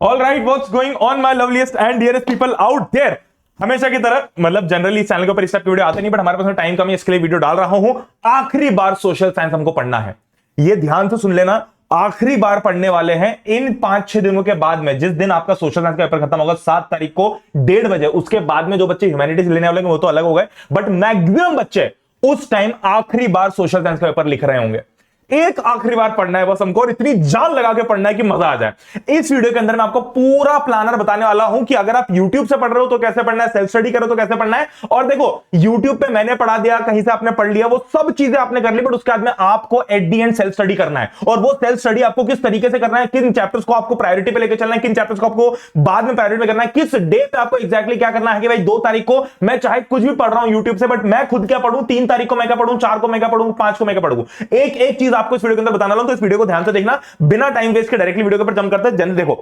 All right, what's going on my loveliest and dearest people out there. हमेशा की तरह मतलब जनरली इस चैनल के ऊपर इस टाइप की वीडियो आते नहीं, बट हमारे पास टाइम कम है, इसके लिए वीडियो डाल रहा हूं। आखिरी बार सोशल साइंस हमको पढ़ना है, ये ध्यान से सुन लेना। आखिरी बार पढ़ने वाले हैं इन 5-6 दिनों के बाद में, जिस दिन आपका सोशल साइंस का पेपर खत्म होगा 7 तारीख को 1:30 बजे, उसके बाद में जो बच्चे ह्यूमैनिटीज लेने वाले वो तो अलग हो गए, बट मैक्सिमम बच्चे उस टाइम आखिरी बार सोशल साइंस का पेपर लिख रहे होंगे। एक आखिरी बार पढ़ना है बस हमको, और इतनी जान लगा के पढ़ना है कि मजा आ जाए। इस वीडियो के अंदर मैं आपको पूरा प्लानर बताने वाला हूं कि अगर आप YouTube से पढ़ रहे हो तो कैसे पढ़ना है, सेल्फ स्टडी करो तो कैसे पढ़ना है। और देखो, YouTube पे मैंने पढ़ा दिया, कहीं से आपने पढ़ लिया, वो सब चीजें आपने कर ली, बट उसके बाद में आपको at the and self study करना है। और वो सेल्फ स्टडी आपको किस तरीके से करना है, किन चैप्टर्स को आपको प्रायोरिटी पे लेकर चलना है, किन चैप्टर्स को आपको बाद में प्रायोरिटी पे करना है, किस डे पे आपको एक्जैक्टली क्या करना है कि भाई 2 तारीख को मैं चाहे कुछ भी पढ़ रहा हूं YouTube से, बट मैं खुद क्या पढ़ूं, 3 तारीख को मैं क्या पढ़ूं, 4 को मैं क्या पढ़ूं, 5 को मैं क्या पढ़ूं। एक एक चीज आपको इस वीडियो के अंदर बताना, तो इस वीडियो को ध्यान से देखना, बिना टाइम वेस्ट के डायरेक्टली वीडियो के ऊपर जंप करते हैं। जन देखो,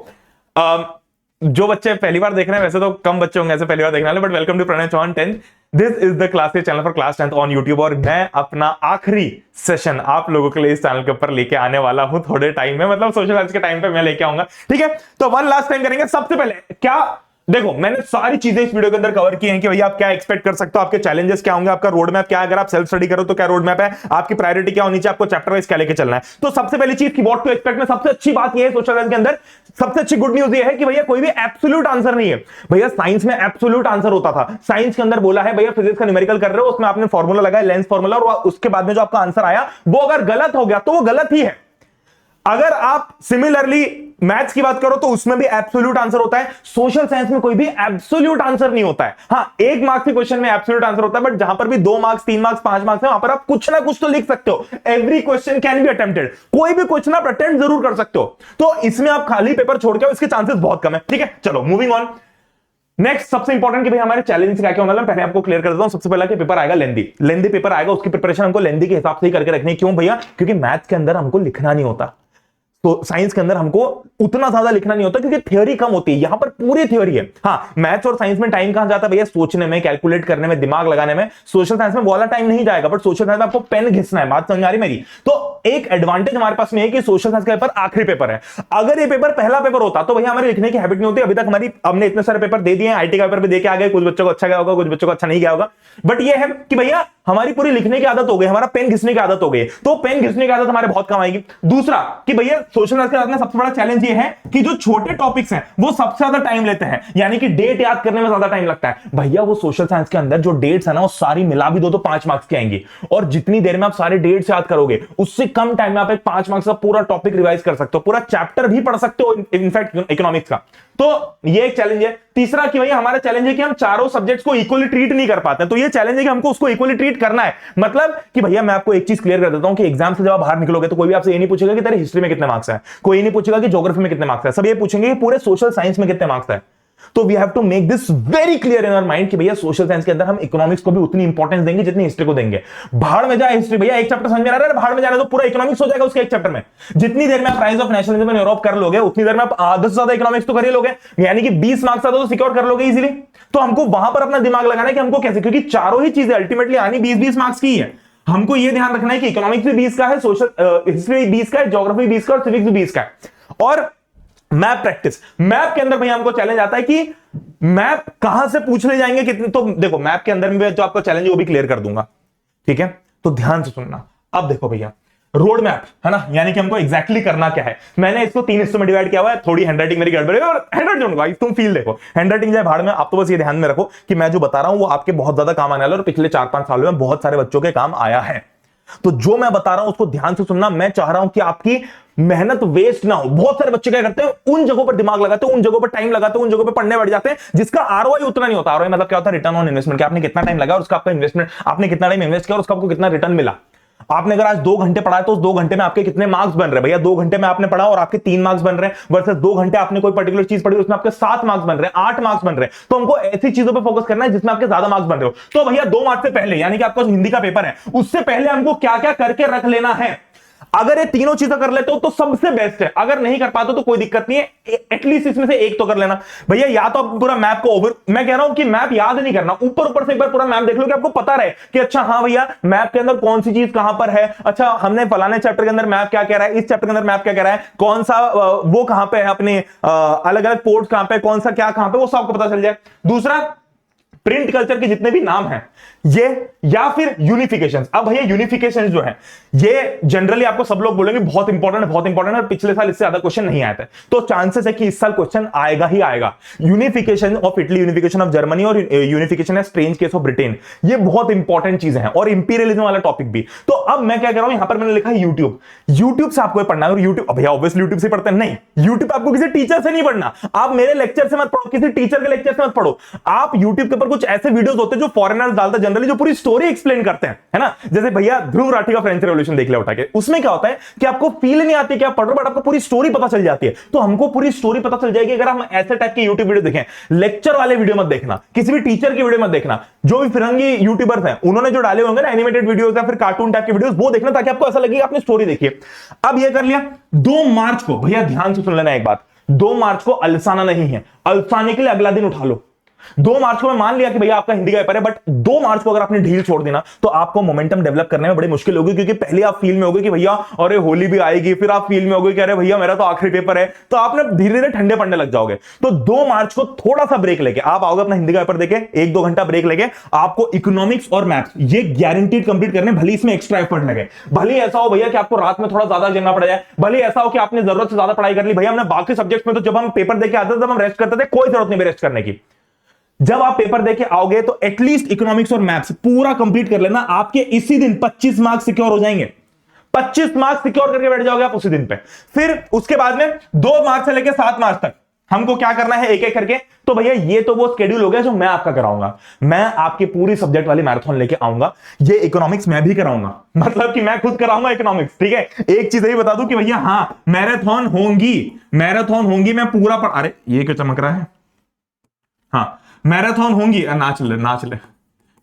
जो बच्चे पहली बार देख रहे हैं, वैसे तो कम बच्चे होंगे ऐसे पहली बार देखने वाले, but welcome to Pranay Chauhan 10। This is the classes channel for class 10th on YouTube, और मैं अपना आखिरी सेशन आप लोगों के लिए इस चैनल के ऊपर लेके आने वाला हूं थोड़े टाइम में, मतलब सोशल साइंस के टाइम पे मैं लेके आऊंगा। ठीक है, तो वन लास्ट टाइम करेंगे। सबसे पहले क्या, देखो मैंने सारी चीजें इस वीडियो के अंदर कवर की हैं कि भैया आप क्या एक्सपेक्ट कर सकते हो, आपके चैलेंजेस क्या होंगे, आपका रोड मैप क्या है, अगर आप सेल्फ स्टडी करो तो क्या रोड मैप है, आपकी प्रायोरिटी क्या होनी चाहिए, आपको चैप्टर वाइज क्या लेके चलना है। तो सबसे पहली चीज की व्हाट टू एक्सपेक्ट में सबसे अच्छी बात यह है सोशल साइंस के अंदर, सबसे अच्छी गुड न्यूज ये है कि भैया कोई भी एब्सोल्यूट आंसर नहीं है। भैया साइंस में एब्सोल्यूट आंसर होता था, साइंस के अंदर बोला है भैया फिजिक्स का न्यूमेरिकल कर रहे हो, उसमें आपने फॉर्मूला लगाया, लेंस फॉर्मूला, और उसके बाद में जो आपका आंसर आया वो अगर गलत हो गया तो वो गलत ही है। अगर आप सिमिलरली मैथ्स की बात करो तो उसमें भी एब्सोल्यूट आंसर होता है। सोशल साइंस में कोई भी एब्सोल्यूट आंसर नहीं होता है। हां, 1 मार्क्स के क्वेश्चन में एब्सोल्यूट आंसर होता है, बट जहां पर भी 2 मार्क्स, 3 मार्क्स, 5 मार्क्स है, वहां पर आप कुछ ना कुछ तो लिख सकते हो। Every question can be attempted, कोई भी क्वेश्चन आप अटेम्प्ट जरूर कर सकते हो। तो इसमें आप खाली पेपर छोड़ के, इसके चांसेस बहुत कम है। ठीक है, चलो मूविंग ऑन। नेक्स्ट सबसे इंपॉर्टेंट कि भाई हमारे चैलेंज क्या क्या होने वाला है, पहले आपको क्लियर कर देता हूं। सबसे पहला कि पेपर आएगा लेंदी पेपर आएगा, उसकी प्रिपरेशन हमको लेंदी के हिसाब से ही करके रखनी। क्यों भैया? क्योंकि मैथ्स के अंदर हमको लिखना नहीं होता, तो साइंस के अंदर हमको उतना ज्यादा लिखना नहीं होता, क्योंकि थ्योरी कम होती है, यहां पर पूरी थ्योरी है। हाँ, मैथ्स और साइंस में टाइम कहां जाता है भैया? सोचने में, कैलकुलेट करने में, दिमाग लगाने में। सोशल साइंस में वाला टाइम नहीं जाएगा, बट सोशल साइंस में आपको पेन घिसना है। बात समझ आ रही मेरी? तो एक एडवांटेज हमारे पास में है कि सोशल साइंस का पेपर आखिरी पेपर है। अगर ये पेपर पहला पेपर होता तो भैया हमारे लिखने की हैबिट नहीं होती। अभी तक हमने इतने सारे पेपर दे दिए हैं, आईटी का पेपर भी दे के आ गए, कुछ बच्चों को अच्छा गया होगा, कुछ बच्चों को अच्छा नहीं गया होगा, बट ये है कि भैया हमारी पूरी लिखने की आदत हो गई, हमारा पेन घिसने की आदत हो गई, तो पेन घिसने की आदत हमारे बहुत कम आएगी। दूसरा कि भैया सोशल साइंस के अंदर सबसे बड़ा चैलेंज ये है कि जो छोटे टॉपिक्स हैं वो सबसे ज्यादा टाइम लेते हैं, यानी कि डेट याद करने में ज्यादा टाइम लगता है। भैया वो सोशल साइंस के अंदर जो डेट्स है ना, वो सारी मिला भी दो तो 5 मार्क्स की आएंगी, और जितनी देर में आप सारे डेट्स याद करोगे उससे कम टाइम में आप एक 5 मार्क्स का पूरा टॉपिक रिवाइज कर सकते हो, पूरा चैप्टर भी पढ़ सकते हो, इनफैक्ट इकोनॉमिक्स का। तो ये एक चैलेंज है। तीसरा कि भैया हमारा चैलेंज है कि हम चारों सब्जेक्ट्स को इक्वली ट्रीट नहीं कर पाते, तो ये चैलेंज है कि हमको उसको इक्वली ट्रीट करना है। मतलब कि भैया मैं आपको एक चीज क्लियर कर देता हूं कि एग्जाम से जब आप बाहर निकलोगे तो कोई भी आपसे ये नहीं पूछेगा कि तेरे हिस्ट्री में कितने मार्क्स है, कोई नहीं पूछेगा कि ज्योग्राफी में कितने मार्क्स है, सब ये पूछेंगे कि पूरे सोशल साइंस में कितने मार्क्स है। तो we have to make this very clear in our mind कि भैया सोशल साइंस के अंदर हम इकोनॉमिक्स को भी उतनी इंपॉर्टेंस देंगे जितनी हिस्ट्री को देंगे। भाड़ में जाए हिस्ट्री, भैया एक चैप्टर समझ में आ रहा है, भाड़ में जाने तो पूरा इकोनॉमिक्स हो जाएगा उसके एक चैप्टर में। जितनी देर में आप rise of nationalism in Europe कर लोगे, उतनी देर में आप आधे से ज्यादा इकोनॉमिक्स तो कर ही लोगे, यानी कि 20 मार्क्स तो सिक्योर कर लोगे इजीली। तो हमको वहां पर अपना दिमाग लगाना है कि हमको कैसे, क्योंकि चारों ही चीजें अल्टीमेटली आनी 20-20 मार्क्स की है। हमको यह ध्यान रखना है कि इकोनॉमिक्स भी 20 का है, सोशल हिस्ट्री 20 का है, ज्योग्राफी 20 का और सिविक्स भी 20 का है। और मैप प्रैक्टिस, मैप के अंदर भैया हमको चैलेंज आता है कि मैप कहां से पूछ ले जाएंगे कितने। तो देखो मैप के अंदर में जो आपका चैलेंज है वो भी क्लियर कर दूंगा, ठीक है? तो ध्यान से सुनना। अब देखो भैया रोड मैप है ना, यानी कि हमको एग्जैक्टली करना क्या है। मैंने इसको 3 हिस्सों में डिवाइड किया हुआ है। थोड़ी हैंडराइटिंग मेरी गड़बड़ है, और हैंडराइटिंग भाई तुम फील देखो, हैंडराइटिंग जाए भाड़ में। आप तो बस ये ध्यान में रखो कि मैं जो बता रहा हूं वो आपके बहुत ज्यादा काम आने वाला है, और पिछले 4-5 सालों में बहुत सारे बच्चों के काम आया है। तो जो मैं बता रहा हूं उसको ध्यान से सुनना। मैं चाह रहा हूं कि आपकी मेहनत वेस्ट ना हो। बहुत सारे बच्चे क्या करते हैं, उन जगहों पर दिमाग लगाते हैं, उन जगहों पर टाइम लगाते हैं, उन जगहों पर पढ़ने बैठ जाते हैं जिसका आरओआई उतना नहीं होता। आरओआई मतलब क्या होता है? रिटर्न ऑन इन्वेस्टमेंट, कि आपने कितना टाइम लगा और उसका आपका इन्वेस्टमेंट, आपने कितना टाइम इन्वेस्ट किया और उसका आपको कितना रिटर्न मिला। आपने अगर आज 2 घंटे पढ़ा है तो उस 2 घंटे में आपके कितने मार्क्स बन रहे हैं? भैया 2 घंटे में आपने पढ़ा और आपके 3 मार्क्स बन रहे हैं, वर्सेस 2 घंटे आपने कोई पर्टिकुलर चीज पढ़ी उसमें आपके 7 मार्क्स बन रहे हैं, 8 मार्क्स बन रहे हैं। तो हमको ऐसी चीजों पे फोकस करना है जिसमें आपके ज्यादा मार्क्स बन रहे हो। तो भैया 2 मार्क्स से पहले, यानी कि आपका जो हिंदी का पेपर है उससे पहले हमको क्या क्या करके रख लेना है। अगर ये तीनों चीजें कर लेते हो तो सबसे बेस्ट है, अगर नहीं कर पाते तो कोई दिक्कत नहीं है, एटलीस्ट इसमें से एक तो कर लेना भैया। या तो आप पूरा मैप को ओवर, मैं कह रहा हूं कि मैप याद नहीं करना, ऊपर ऊपर से एक बार पूरा मैप देख लो कि आपको पता रहे कि अच्छा हाँ भैया मैप के अंदर कौन सी चीज कहां पर है, अच्छा हमने फलाने चैप्टर के अंदर मैप क्या कह रहा है, इस चैप्टर के अंदर मैप क्या कह रहा है, कौन सा वो कहां पे है, अपने अलग अलग पोर्ट कहां पे, कौन सा क्या कहां पे, वो सब आपको पता चल जाए। दूसरा, प्रिंट कल्चर के जितने भी नाम हैं ये, या फिर यूनिफिकेशन। अब भैया यूनिफिकेशन जो है ये जनरली आपको सब लोग बोलेंगे बहुत इंपॉर्टेंट है, बहुत इंपॉर्टेंट है, और पिछले साल इससे ज्यादा क्वेश्चन नहीं आया था, तो चांसेस है कि इस साल क्वेश्चन आएगा ही आएगा। Unification of Italy, unification of Germany और यूनिफिकेशन है स्ट्रेंज केस ऑफ ब्रिटेन, ये बहुत इंपॉर्टेंट चीजें हैं, और इंपीरियलिज्म वाला टॉपिक भी। तो अब मैं क्या कह रहा हूं, यहां पर मैंने लिखा है यूट्यूब, यूट्यूब से आपको पढ़ना है। और यूट्यूब भैया ऑब्वियसली यूट्यूब से पढ़ते हैं, नहीं, यूट्यूब आपको किसी टीचर से नहीं पढ़ना, आप मेरे लेक्चर से मत पढ़ो, किसी टीचर के लेक्चर से मत पढ़ो, आप यूट्यूब के ऊपर कुछ ऐसे वीडियोस होते हैं जो फॉरेनर्स डालते हैं जनरली, जो पूरी स्टोरी एक्सप्लेन करते हैं, है ना। जैसे भैया ध्रुव राठी का फ्रेंच रेवोल्यूशन देख लिया उठा के, उसमें क्या होता है कि आपको फील नहीं आती कि आप पढ़ रहे हो, बट आपको पूरी स्टोरी पता चल जाती है। तो हमको पूरी स्टोरी पता चल जाएगी अगर हम ऐसे टाइप के यूट्यूब वीडियो देखें। लेक्चर वाले वीडियो मत देखना, किसी भी टीचर की वीडियो मत देखना, जो भी फिरंगी यूट्यूबर्स हैं उन्होंने जो डाले होंगे ना एनिमेटेड वीडियोस या फिर कार्टून टाइप के वीडियोस, वो देखना, ताकि आपको ऐसा लगे आपने स्टोरी देखी है। अब ये कर लिया। 2 मार्च को भैया ध्यान से सुन लेना एक बात, 2 मार्च को अल्साना नहीं है, अल्साने के लिए अगला दिन उठा लो। 2 मार्च को मैं मान लिया कि भैया आपका हिंदी का पेपर है, बट 2 मार्च को अगर आपने ढील छोड़ दी ना तो आपको मोमेंटम डेवलप करने में बड़ी मुश्किल होगी, क्योंकि पहले आप फील में होगे कि भैया अरे होली भी आएगी, फिर आप फील में होगे कि अरे भैया मेरा तो आखिरी पेपर है, तो आप ना धीरे धीरे ठंडे पड़ने लग जाओगे। तो 2 मार्च को थोड़ा सा ब्रेक लेके आप आओगे, अपना हिंदी का पेपर देके 1-2 घंटा ब्रेक लेके आपको इकोनॉमिक्स और मैथ्स ये गारंटीड कंप्लीट करने, भले इसमें एक्स्ट्रा एफर्ट लगे, भले ऐसा हो भैया कि आपको रात में थोड़ा ज्यादा जगना पड़ जाए, भले ऐसा हो कि आपने जरूरत से ज्यादा पढ़ाई कर ली। भैया हमने बाकी सब्जेक्ट्स में तो जब हम पेपर देके आते थे तब हम रेस्ट करते थे, कोई जरूरत नहीं रेस्ट करने की। जब आप पेपर देके आओगे तो एटलीस्ट इकोनॉमिक्स और मैथ्स पूरा कंप्लीट कर लेना, आपके इसी दिन 25 मार्क्स सिक्योर हो जाएंगे। 25 मार्क्स सिक्योर करके बैठ जाओगे आप उसी दिन पे। फिर उसके बाद में 2 मार्च से लेकर 7 मार्च तक हमको क्या करना है एक एक करके। तो भैया ये तो वो स्केड्यूल हो गया जो मैं आपका कराऊंगा, मैं आपकी पूरी सब्जेक्ट वाली मैराथन लेके आऊंगा। ये इकोनॉमिक्स मैं भी कराऊंगा, मतलब कि मैं खुद कराऊंगा इकोनॉमिक्स, ठीक है। एक चीज ही बता दूं कि भैया हाँ मैराथन होंगी, मैं पूरा अरे ये क्या चमक रहा है, हाँ मैराथन होंगी, नाच ले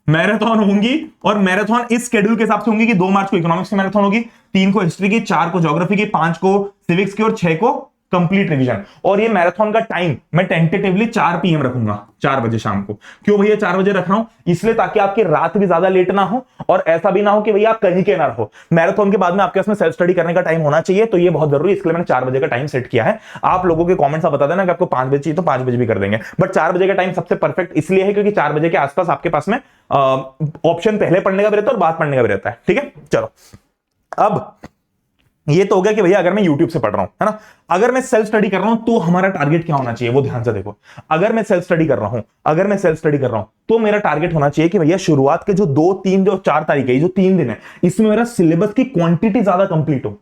मैराथन होंगी, और मैराथन इस शेड्यूल के हिसाब से होंगी कि 2 मार्च को इकोनॉमिक्स की मैराथन होगी, 3 को हिस्ट्री की, 4 को ज्योग्राफी की, 5 को सिविक्स की और 6 को कंप्लीट रिवीजन। और ये मैराथन का टाइम मैं टेंटेटिवली 4 PM रखूंगा, 4 बजे शाम को। क्यों भैया 4 बजे रख रहा हूं, इसलिए ताकि आपकी रात भी ज्यादा लेट ना हो, और ऐसा भी ना हो कि भैया आप कहीं के ना रहो। मैराथन के बाद में आपके पास में सेल्फ स्टडी करने का टाइम होना चाहिए, तो ये बहुत जरूरी है, इसलिए मैंने 4 बजे का टाइम सेट किया है। आप लोगों के कमेंट्स आप बता देना कि आपको 5 बजे चाहिए तो 5 बजे भी कर देंगे, बट 4 बजे का टाइम सबसे परफेक्ट इसलिए है क्योंकि 4 बजे के आसपास आपके पास में ऑप्शन पहले पढ़ने का भी रहता है और बाद पढ़ने का भी रहता है, ठीक है। चलो अब ये तो हो गया कि भैया अगर मैं YouTube से पढ़ रहा हूं, है ना। अगर मैं सेल्फ स्टडी कर रहा हूं तो हमारा टारगेट क्या होना चाहिए, वो ध्यान से देखो। अगर मैं सेल्फ स्टडी कर रहा हूं तो मेरा टारगेट होना चाहिए कि भैया शुरुआत के जो 2, 3, जो 4 तारीख है, जो 3 दिन है, इसमें मेरा सिलेबस की क्वांटिटी ज्यादा कंप्लीट हो।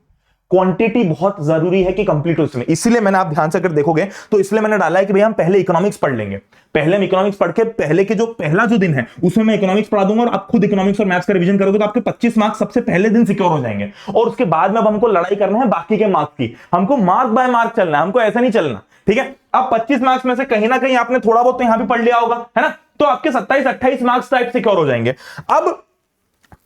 क्वांटिटी बहुत जरूरी है कि कंप्लीट हो इसमें, इसलिए मैंने, आप ध्यान से अगर देखोगे तो इसलिए मैंने डाला है कि भैया हम पहले इकोनॉमिक्स पढ़ लेंगे। पहले हम इकोनॉमिक्स पढ़ के पहले के जो पहला जो दिन है उसमें मैं इकोनॉमिक्स पढ़ा दूंगा, और आप खुद इकोनॉमिक्स और मैथ्स का रिवीजन करोगे तो आपके 25 मार्क्स सबसे पहले दिन सिक्योर हो जाएंगे। और उसके बाद में अब हमको लड़ाई करना है बाकी के मार्क्स की, हमको मार्क बाय मार्क चलना है, हमको ऐसा नहीं चलना, ठीक है। अब 25 मार्क्स में से कहीं ना कहीं आपने थोड़ा बहुत तो यहां भी पढ़ लिया होगा, है ना, तो आपके 27-28 मार्क्स टाइप सिक्योर हो जाएंगे। अब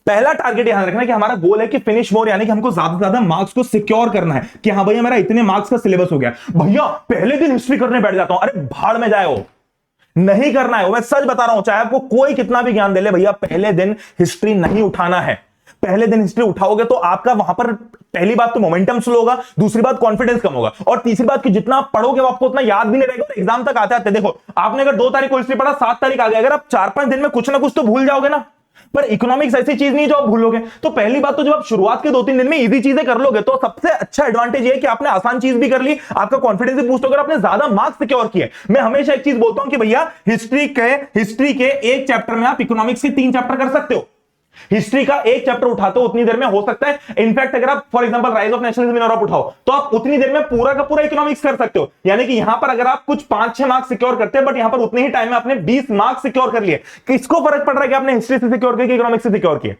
पहला टारगेट ध्यान रखना कि हमारा गोल है कि फिनिश मोर, यानी कि हमको ज्यादा से ज्यादा मार्क्स को सिक्योर करना है कि हाँ भैया मेरा इतने मार्क्स का सिलेबस हो गया। भैया पहले दिन हिस्ट्री करने बैठ जाता हूं, अरे भाड़ में जाए, वो नहीं करना है, वो मैं सच बता रहा हूं, चाहे आपको कोई कितना भी ज्ञान दे ले, भैया पहले दिन हिस्ट्री नहीं उठाना है। पहले दिन हिस्ट्री उठाओगे तो आपका वहां पर पहली बात तो मोमेंटम स्लो होगा, दूसरी बात कॉन्फिडेंस कम होगा, और तीसरी बात कि जितना आप पढ़ोगे वो आपको उतना याद भी नहीं रहेगा। और एग्जाम तक आते आते देखो, आपने अगर 2 तारीख को हिस्ट्री पढ़ा, 7 तारीख आ गया, अगर आप 4-5 दिन में कुछ ना कुछ तो भूल जाओगे ना। पर इकोनॉमिक्स ऐसी चीज नहीं जो आप भूलोगे। तो पहली बात तो जब आप शुरुआत के 2-3 दिन में इजी चीजें कर लोगे तो सबसे अच्छा एडवांटेज ये है कि आपने आसान चीज भी कर ली, आपका कॉन्फिडेंस भी बूस्ट होगा, आपने ज्यादा मार्क्स सिक्योर किए। मैं हमेशा एक चीज बोलता हूं कि भैया हिस्ट्री के एक चैप्टर में आप इकोनॉमिक्स के 3 चैप्टर कर सकते हो। हिस्ट्री का एक चैप्टर उठाते हो उतनी देर में हो सकता है, इनफैक्ट अगर आप for example rise of nationalism in Europe उठाओ तो आप उतनी देर में पूरा का पूरा इकोनॉमिक्स कर सकते हो। यानी कि यहां पर अगर आप कुछ 5-6 मार्क्स सिक्योर करते हैं, बट यहां पर उतने ही टाइम में आपने 20 मार्क्स सिक्योर कर लिए। किसको फर्क पड़ रहा है कि आपने हिस्ट्री से सिक्योर किया कि इकोनॉमिक्स से सिक्योर किया,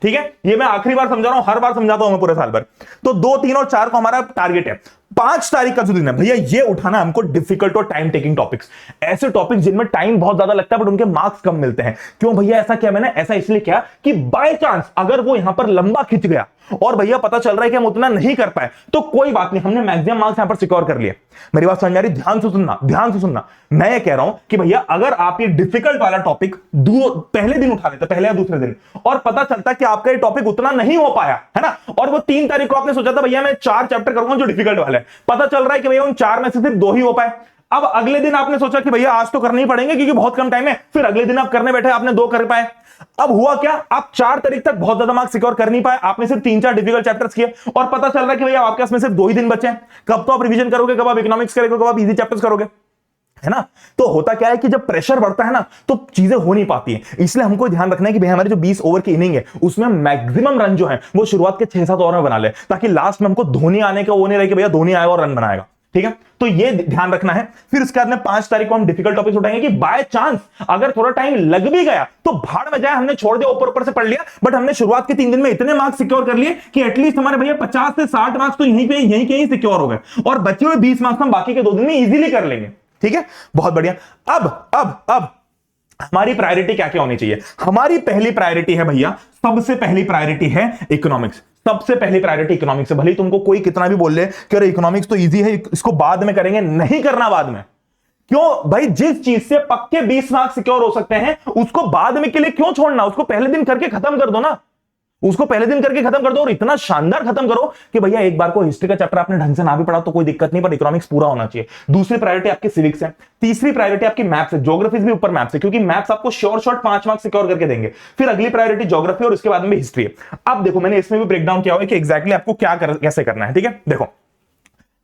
ठीक है। ये मैं आखिरी बार समझा रहा हूं, हर बार समझाता हूं मैं पूरे साल भर। तो 2, 3 और 4 को हमारा टारगेट है। 5 तारीख का जो दिन है भैया, ये उठाना हमको डिफिकल्ट और टाइम टेकिंग टॉपिक्स, ऐसे टॉपिक्स जिनमें टाइम बहुत ज्यादा लगता है बट उनके मार्क्स कम मिलते हैं। क्यों भैया ऐसा किया मैंने? ऐसा इसलिए किया कि बाय चांस अगर वो यहां पर लंबा खिंच गया और भैया पता चल रहा है कि हम उतना नहीं कर पाए तो कोई बात नहीं, हमने मैक्सिमम मार्क्स यहां पर सिक्योर कर लिए। मेरी बात समझ आ रही? ध्यान से सुनना, ध्यान से सुनना। मैं ये कह रहा हूं कि भैया अगर आप ये डिफिकल्ट वाला टॉपिक पहले दिन उठा लेते, पहले या दूसरे दिन, और पता चलता कि आपका ये टॉपिक उतना नहीं हो पाया है ना, और वो 3 तारीख को आपने सोचा था भैया मैं 4 चैप्टर करूंगा जो डिफिकल्ट वाले, पता चल रहा है कि भैया उन 4 में से सिर्फ 2 ही हो पाए। अब अगले दिन आपने सोचा कि भैया आज तो करने ही पड़ेंगे क्योंकि बहुत कम टाइम है, फिर अगले दिन आप करने बैठे, आपने 2 कर पाए। अब हुआ क्या? आप 4 तारीख तक बहुत ज्यादा मार्क्स सिक्योर कर नहीं पाए, आपने सिर्फ 3-4 डिफिकल्ट चैप्टर्स किए, और पता चल रहा है कि भैया आपके पास में सिर्फ 2 ही दिन बचे हैं। कब तो आप रिवीजन करोगे, कब आप इकोनॉमिक्स करोगे, कब आप इजी चैप्टर्स करोगे, है ना? तो होता क्या है कि जब प्रेशर बढ़ता है ना तो चीजें हो नहीं पाती हैं। इसलिए हमको ध्यान रखना है कि भैया हमारे जो 20 ओवर की इनिंग है उसमें मैक्सिमम रन जो है वो शुरुआत के 6-7 ओवर में बना ले, ताकि लास्ट में हमको धोनी आने का वो नहीं रहे कि भैया धोनी आएगा और रन बनाएगा। ठीक है, तो ये ध्यान रखना है। फिर उसके बाद में 5 तारीख को हम डिफिकल्ट टॉपिक्स उठाएंगे कि बाय चांस अगर थोड़ा टाइम लग भी गया तो भाड़ में जाए, हमने छोड़ दिया, ऊपर से पढ़ लिया, बट हमने शुरुआत के 3 दिन में इतने मार्क्स सिक्योर कर लिए कि एटलीस्ट हमारे भैया 50 से 60 मार्क्स तो यहीं के ही सिक्योर हो गए, और बचे हुए 20 मार्क्स हम बाकी के 2 दिन में इजीली कर लेंगे। ठीक है, बहुत बढ़िया। अब हमारी प्रायोरिटी क्या क्या होनी चाहिए? हमारी पहली प्रायोरिटी है भैया, सबसे पहली प्रायोरिटी है इकोनॉमिक्स। सबसे पहली प्रायोरिटी इकोनॉमिक्स है। भले तुमको कोई कितना भी बोल ले कि अरे इकोनॉमिक्स तो इजी है, इसको बाद में करेंगे, नहीं करना बाद में। क्यों भाई? जिस चीज से पक्के 20 मार्क्स सिक्योर हो सकते हैं उसको बाद में के लिए क्यों छोड़ना? उसको पहले दिन करके खत्म कर दो ना, उसको पहले दिन करके खत्म कर दो, और इतना शानदार खत्म करो कि भैया एक बार को हिस्ट्री का चैप्टर आपने ढंग से ना भी पढ़ा तो कोई दिक्कत नहीं, पर इकोनॉमिक्स पूरा होना चाहिए। दूसरी प्रायोरिटी आपकी सिविक्स है, तीसरी प्रायोरिटी आपकी मैथ्स है, ज्योग्राफी भी ऊपर मैथ्स है, क्योंकि मैथ्स आपको शॉर्ट 5 मार्क्स सिक्योर करके देंगे। फिर अगली प्रायोरिटी ज्योग्राफी और उसके बाद में हिस्ट्री है। अब देखो मैंने इसमें भी ब्रेकडाउन किया हुआ है कि एग्जैक्टली आपको कैसे करना है। ठीक है, देखो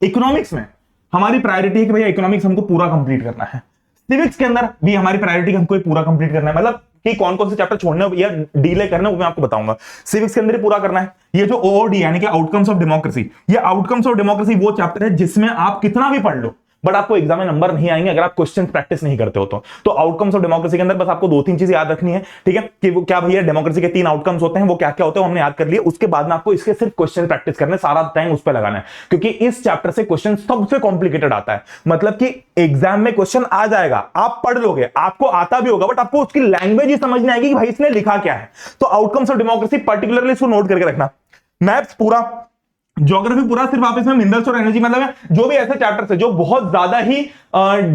इकोनॉमिक्स में हमारी प्रायोरिटी है कि भैया इकोनॉमिक्स हमको पूरा कंप्लीट करना है। सिविक्स के अंदर भी हमारी प्रायोरिटी हमको पूरा कंप्लीट करना है, मतलब कि कौन कौन से चैप्टर छोड़ने या डीले करने वो मैं आपको बताऊंगा। सिविक्स के अंदर ही पूरा करना है। ये जो ओओडी यानी कि आउटकम्स ऑफ डेमोक्रेसी, ये आउटकम्स ऑफ डेमोक्रेसी वो चैप्टर है जिसमें आप कितना भी पढ़ लो बट आपको एग्जाम में नंबर नहीं आएंगे अगर आप क्वेश्चन प्रैक्टिस नहीं करते हो तो आउटकम्स ऑफ डेमोक्रेसी के अंदर बस आपको 2-3 चीजें याद रखनी है। ठीक है, कि वो क्या भैया डेमोक्रेसी के 3 आउटकम्स होते हैं, वो क्या क्या होते हैं हमने याद कर लिए। उसके बाद में आपको इसके सिर्फ क्वेश्चन प्रैक्टिस करने, सारा टाइम उस पर लगाना है, क्योंकि इस चैप्टर से क्वेश्चन सबसे कॉम्प्लिकेटेड आता है। मतलब कि एग्जाम में क्वेश्चन आ जाएगा, आप पढ़ लोगे, आपको आता भी होगा, बट आपको उसकी लैंग्वेज ही समझ नहीं आएगी कि भाई इसने लिखा क्या है। तो आउटकम्स ऑफ डेमोक्रेसी पर्टिकुलरली इसको नोट करके रखना। मैथ्स पूरा, ज्योग्राफी पूरा, सिर्फ आप इसमें मिनरल्स और एनर्जी, मतलब जो भी ऐसे चैप्टर्स है जो बहुत ज्यादा ही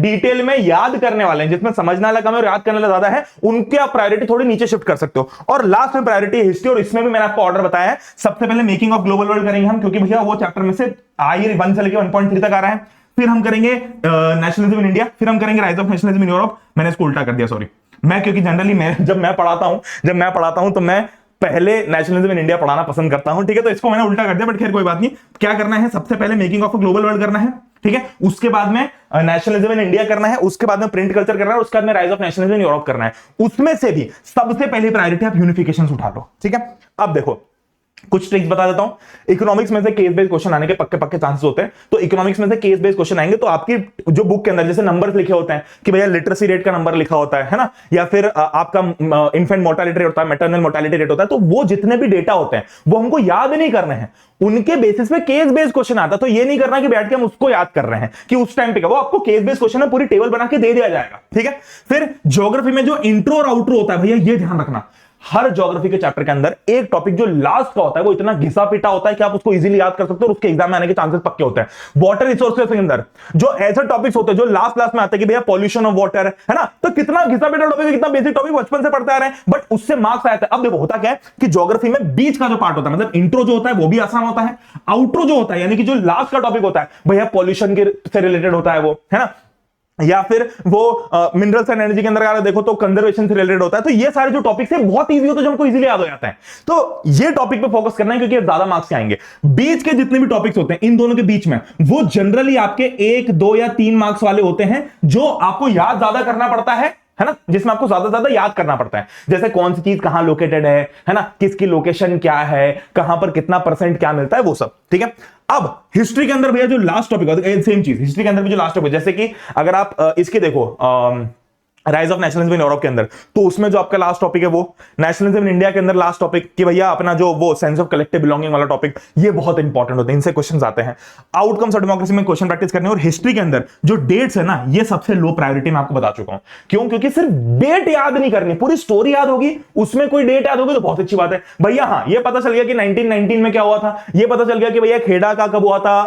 डिटेल में याद करने वाले हैं, जिसमें समझना वाला कम है और याद करने वाला ज्यादा है, उनके आप प्रायोरिटी थोड़ी नीचे शिफ्ट कर सकते हो। और लास्ट में प्रायोरिटी हिस्ट्री, और इसमें भी मैंने आपको ऑर्डर बताया है। सबसे पहले मेकिंग ऑफ ग्लोबल वर्ल्ड करेंगे हम, क्योंकि भैया वो चैप्टर में से आई 1 से लेकर 1.3 तक आ रहा है। फिर हम करेंगे नेशनलिज्म इन इंडिया, फिर हम करेंगे rise of nationalism in Europe. मैंने इसको उल्टा कर दिया, सॉरी। मैं क्योंकि जनरली जब मैं पढ़ाता हूं तो मैं पहले नेशनलिज्म इन इंडिया पढ़ाना पसंद करता हूं। ठीक है, तो इसको मैंने उल्टा कर दिया, बट खैर कोई बात नहीं। क्या करना है? सबसे पहले मेकिंग ऑफ ग्लोबल वर्ल्ड करना है, ठीक है, उसके बाद में नेशनलिज्म इन इंडिया करना है, उसके बाद में प्रिंट कल्चर करना है, उसके बाद में rise of nationalism in Europe करना है। उसमें से भी सबसे पहली प्रायोरिटी आप यूनिफिकेशन उठा लो। ठीक है, अब देखो कुछ ट्रिक्स बता देता हूं। इकोनॉमिक्स में से केस बेस्ड क्वेश्चन आने के पक्के चांसेस होते हैं। तो इकोनॉमिक्स में से केस बेस्ड क्वेश्चन आएंगे तो आपकी जो बुक के अंदर जैसे नंबर्स लिखे होते हैं कि भैया लिटरेसी रेट का नंबर लिखा होता है ना, या फिर आपका इन्फेंट मोर्टालिटी रेट होता है, मैटरनल मोर्टालिटी रेट होता है, तो वो जितने भी डेटा होते हैं वो हमको याद नहीं करने हैं, उनके बेसिस पे केस बेस्ड क्वेश्चन आता है। तो ये नहीं करना कि बैठ के हम उसको याद कर रहे हैं कि उस टाइम पे, वो आपको केस बेस्ड क्वेश्चन में पूरी टेबल बना के दे दिया जाएगा। ठीक है, फिर ज्योग्राफी में जो इंट्रो और आउट्रो होता है भैया, ये ध्यान रखना, हर ज्योग्राफी के चैप्टर के अंदर एक टॉपिक जो लास्ट का होता है वो इतना घिसा पिटा होता है कि आप उसको इजीली याद कर सकते हो और उसके एग्जाम में आने के चांसेस पक्के होते हैं। वाटर रिसोर्सेज के अंदर जो ऐसे टॉपिक्स होते हैं जो लास्ट में आते हैं कि भैया पॉल्यूशन ऑफ वाटर है ना, तो कितना घिसा पिटा टॉपिक है, कितना बेसिक टॉपिक बचपन से पढ़ते आ रहे हैं, बट उससे मार्क्स आया था। अब देखो होता क्या है कि ज्योग्राफी में बीच का जो पार्ट होता है, मतलब इंट्रो जो होता है वो भी आसान होता है, आउट्रो जो होता है यानी कि जो लास्ट का टॉपिक होता है भैया पॉल्यूशन के से रिलेटेड होता है वो, है ना, या फिर वो मिनरल्स एंड एनर्जी के अंदर अगर देखो तो कंजर्वेशन से रिलेटेड होता है। तो ये सारे जो टॉपिक्स है बहुत इजी होते हैं जो हमको इजीली याद हो जाता है। तो ये टॉपिक पे फोकस करना है क्योंकि ज्यादा मार्क्स आएंगे। बीच के जितने भी टॉपिक्स होते हैं इन दोनों के बीच में वो जनरली आपके 1, 2 या 3 मार्क्स वाले होते हैं जो आपको याद ज्यादा करना पड़ता है ना, जिसमें आपको ज्यादा याद करना पड़ता है। जैसे कौन सी चीज कहां लोकेटेड है ना, किसकी लोकेशन क्या है, कहां पर कितना % क्या मिलता है, वो सब। ठीक है, अब हिस्ट्री के अंदर भैया जो लास्ट टॉपिक होता है सेम चीज, हिस्ट्री के अंदर भी जो लास्ट टॉपिक, जैसे कि अगर आप इसके देखो rise of nationalism in Europe के अंदर, तो उसमें जो आपका लास्ट टॉपिक है वो नेशनलिज्म इन इंडिया के अंदर लास्ट टॉपिक कि भैया अपना जो वो सेंस ऑफ कलेक्टिव बिलोंगिंग वाला टॉपिक, ये बहुत इंपॉर्टेंट होते हैं, इनसे क्वेश्चंस आते हैं। आउटकम्स ऑफ डेमोक्रेसी में क्वेश्चन प्रैक्टिस करने, और हिस्ट्री के अंदर जो डेट्स है ना, ये सबसे लो प्रायोरिटी मैं आपको बता चुका हूं। क्यों? क्योंकि सिर्फ डेट याद नहीं करनी, पूरी स्टोरी याद होगी, उसमें कोई डेट याद होगी तो बहुत अच्छी बात है भैया। हाँ, ये पता चल गया कि 1919 में क्या हुआ था, ये पता चल गया कि भैया खेड़ा का कब हुआ था,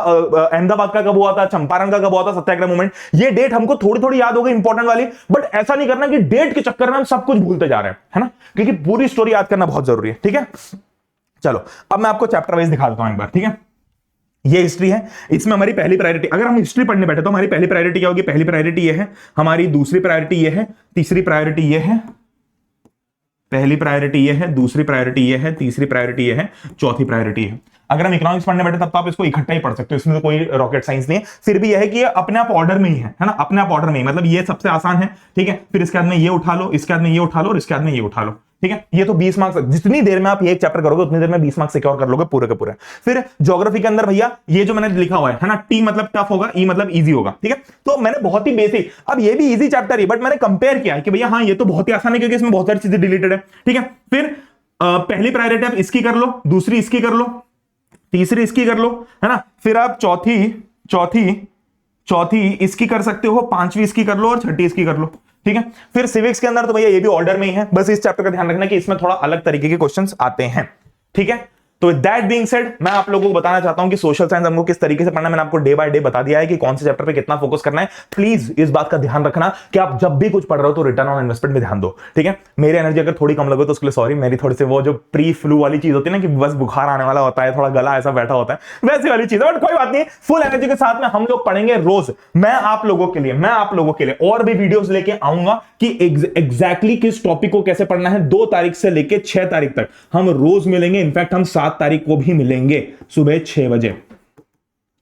अहमदाबाद का कब हुआ था, चंपारण का कब हुआ था, सत्याग्रह मूवमेंट, ये डेट हमको थोड़ी थोड़ी याद होगी इंपॉर्टेंट वाली, बट ऐसा नहीं करना कि डेट के चक्कर में हम सब कुछ भूलते जा रहे हैं, है ना, क्योंकि पूरी स्टोरी याद करना बहुत जरूरी है। ठीक है, चलो अब मैं आपको चैप्टर वाइज दिखा देता हूं एक बार। ठीक है, ये हिस्ट्री है, इसमें हमारी पहली प्रायोरिटी, अगर हम हिस्ट्री पढ़ने बैठे तो हमारी पहली प्रायोरिटी क्या होगी? पहली प्रायोरिटी ये है, हमारी दूसरी प्रायोरिटी ये है, तीसरी प्रायोरिटी ये है, पहली प्रायोरिटी ये है, दूसरी प्रायोरिटी ये है, तीसरी प्रायोरिटी ये है, चौथी प्रायोरिटी है। अगर हम इकोनॉमिक्स पढ़ने बैठे तब तो आप इसको इकट्ठा ही पढ़ सकते हो, इसमें तो कोई रॉकेट साइंस नहीं है। फिर भी यह है कि ये अपने आप ऑर्डर में ही है ना, अपने आप ऑर्डर में ही, मतलब ये सबसे आसान है। ठीक है, फिर इसके बाद में ये उठा लो, इसके बाद में ये उठा लो, और इसके बाद में ये उठा लो। ठीक है, ये तो 20 मार्क्स, जितनी देर में आप ये एक चैप्टर करोगे उतनी देर में 20 मार्क्स सिक्योर कर लोगे पूरे के पूरे। फिर ज्योग्राफी के अंदर भैया ये जो मैंने लिखा हुआ है ना, टी मतलब टफ होगा, ई मतलब इजी होगा। ठीक है, तो मैंने बहुत ही बेसिक, अब ये भी इजी चैप्टर ही, बट मैंने कंपेयर किया है कि भैया हाँ ये तो बहुत ही आसान है क्योंकि इसमें बहुत सारी चीजें डिलीटेड है। ठीक है, फिर पहली प्रायोरिटी आप इसकी कर लो, दूसरी इसकी कर लो, तीसरी इसकी कर लो, है ना, फिर आप चौथी इसकी कर सकते हो, पांचवी इसकी कर लो, और छठी इसकी कर लो। ठीक है, फिर सिविक्स के अंदर तो भैया ये भी ऑर्डर में ही है, बस इस चैप्टर का ध्यान रखना कि इसमें थोड़ा अलग तरीके के क्वेश्चंस आते हैं। ठीक है, तो विद दैट बीइंग सेड, मैं आप लोगों को बताना चाहता हूं कि सोशल साइंस हमको किस तरीके से पढ़ना है। मैंने आपको डे बाय डे बता दिया है कि कौन से चैप्टर पे कितना फोकस करना है। प्लीज इस बात का ध्यान रखना कि आप जब भी कुछ पढ़ रहे हो तो रिटर्न ऑन इन्वेस्टमेंट में ध्यान दो। ठीक है, मेरी एनर्जी अगर थोड़ी कम लगे तो उसके लिए सॉरी, मेरी थोड़ी सी वो जो प्री फ्लू वाली चीज होती है ना कि बस बुखार आने वाला होता है, थोड़ा गला ऐसा बैठा होता है, वैसी वाली चीज है, बट कोई बात नहीं, फुल एनर्जी के साथ में हम लोग पढ़ेंगे रोज। मैं आप लोगों के लिए और भी वीडियोस लेके आऊंगा कि एग्जैक्टली किस टॉपिक को कैसे पढ़ना है। 2 तारीख से लेके 6 तारीख तक हम रोज मिलेंगे, इनफैक्ट हम 7 तारीख को भी मिलेंगे सुबह 6 बजे।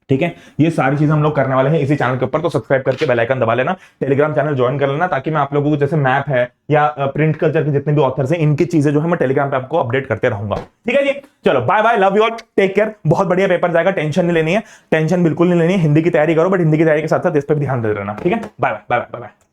ठीक है, ये सारी चीजें हम लोग करने वाले हैं इसी चैनल के ऊपर, तो सब्सक्राइब करके बेल आइकन दबा लेना, टेलीग्राम चैनल ज्वाइन कर लेना, ताकि मैं आप लोगों को जैसे मैप है या प्रिंट कल्चर के जितने भी ऑथर्स हैं इनकी चीजें जो है मैं टेलीग्राम पे आपको अपडेट करते रहूंगा। ठीक है जी, चलो bye bye, love you all, take care, बहुत बढ़िया पेपर जाएगा, टेंशन नहीं लेनी है, टेंशन बिल्कुल नहीं लेनी है। हिंदी की तैयारी करो, बट हिंदी की तैयारी के साथ साथ इस पर भी ध्यान दे देना। ठीक है, bye bye bye bye bye.